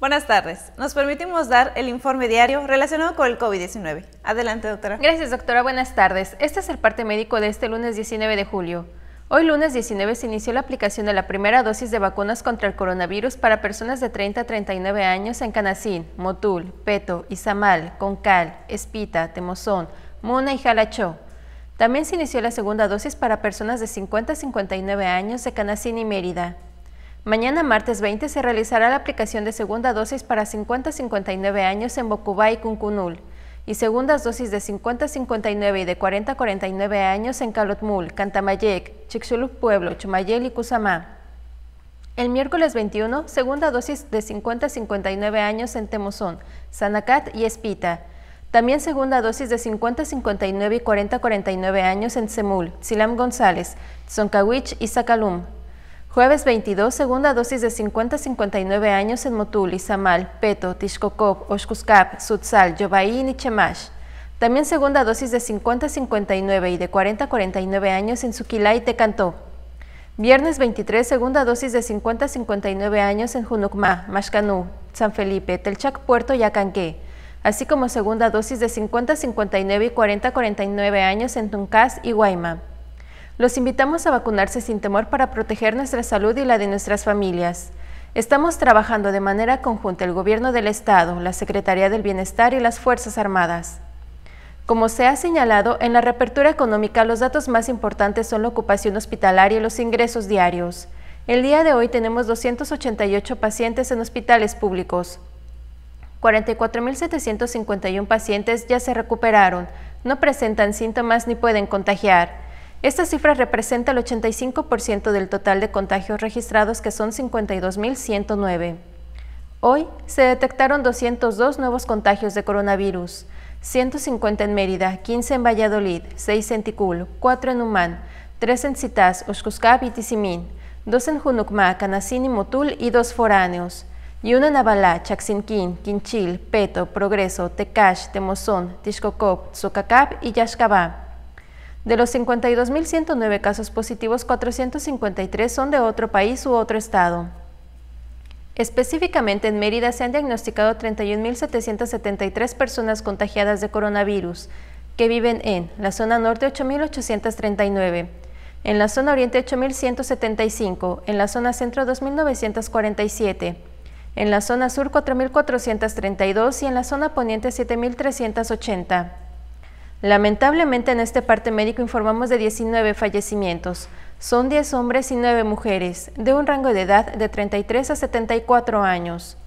Buenas tardes. Nos permitimos dar el informe diario relacionado con el COVID-19. Adelante, doctora. Gracias, doctora. Buenas tardes. Este es el parte médico de este lunes 19 de julio. Hoy, lunes 19, se inició la aplicación de la primera dosis de vacunas contra el coronavirus para personas de 30 a 39 años en Canacín, Motul, Peto, Izamal, Concal, Espita, Temozón, Muna y Jalachó. También se inició la segunda dosis para personas de 50 a 59 años de Canacín y Mérida. Mañana, martes 20, se realizará la aplicación de segunda dosis para 50 a 59 años en Bocubá y Cuncunul, y segundas dosis de 50 a 59 y de 40 a 49 años en Calotmul, Cantamayec, Chicxulub Pueblo, Chumayel y Cusamá. El miércoles 21, segunda dosis de 50 a 59 años en Temozón, Sanacat y Espita. También segunda dosis de 50 a 59 y 40 a 49 años en Tzemul, Tzilam González, Tzoncahuich y Zacalum. Jueves 22, segunda dosis de 50 a 59 años en Motul, Izamal, Peto, Tixcocop, Oxcuscap, Sutzal, Yobaí y Nichemash. También segunda dosis de 50 a 59 y de 40 a 49 años en Suquilá y Tecantó. Viernes 23, segunda dosis de 50 a 59 años en Junucmá, Maxcanú, San Felipe, Telchac Puerto y Acanqué, así como segunda dosis de 50 a 59 y 40 a 49 años en Tuncás y Guayma. Los invitamos a vacunarse sin temor para proteger nuestra salud y la de nuestras familias. Estamos trabajando de manera conjunta el Gobierno del Estado, la Secretaría del Bienestar y las Fuerzas Armadas. Como se ha señalado, en la reapertura económica los datos más importantes son la ocupación hospitalaria y los ingresos diarios. El día de hoy tenemos 288 pacientes en hospitales públicos. 44.751 pacientes ya se recuperaron, no presentan síntomas ni pueden contagiar. Esta cifra representa el 85% del total de contagios registrados, que son 52.109. Hoy se detectaron 202 nuevos contagios de coronavirus, 150 en Mérida, 15 en Valladolid, 6 en Ticul, 4 en Humán, 3 en Zitas, Oxcuscap y Tizimín, 2 en Junucmá, Canacín y Motul y 2 foráneos, y 1 en Abalá, Chaxinquín, Quinchil, Peto, Progreso, Tecash, Temozón, Tixcocop, Tzocacap y Yaxcabá. De los 52.109 casos positivos, 453 son de otro país u otro estado. Específicamente en Mérida se han diagnosticado 31.773 personas contagiadas de coronavirus, que viven en la zona norte 8.839, en la zona oriente 8.175, en la zona centro 2.947, en la zona sur 4.432 y en la zona poniente 7.380. Lamentablemente en este parte médico informamos de 19 fallecimientos. Son 10 hombres y 9 mujeres, de un rango de edad de 33 a 74 años.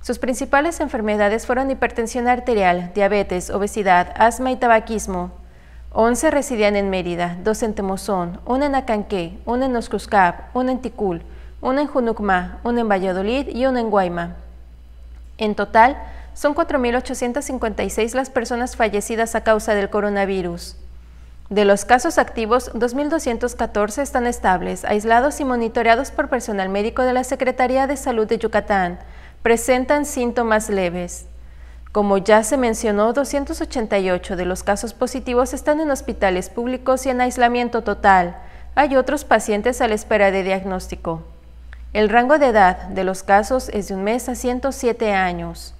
Sus principales enfermedades fueron hipertensión arterial, diabetes, obesidad, asma y tabaquismo. 11 residían en Mérida, 2 en Temozón, 1 en Acanqué, 1 en Oxcuscap, 1 en Ticul, 1 en Junucmá, 1 en Valladolid y 1 en Guayma. En total, son 4.856 las personas fallecidas a causa del coronavirus. De los casos activos, 2.214 están estables, aislados y monitoreados por personal médico de la Secretaría de Salud de Yucatán. Presentan síntomas leves. Como ya se mencionó, 288 de los casos positivos están en hospitales públicos y en aislamiento total. Hay otros pacientes a la espera de diagnóstico. El rango de edad de los casos es de 1 mes a 107 años.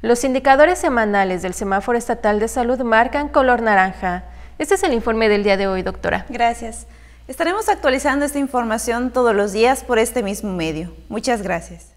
Los indicadores semanales del Semáforo Estatal de Salud marcan color naranja. Este es el informe del día de hoy, doctora. Gracias. Estaremos actualizando esta información todos los días por este mismo medio. Muchas gracias.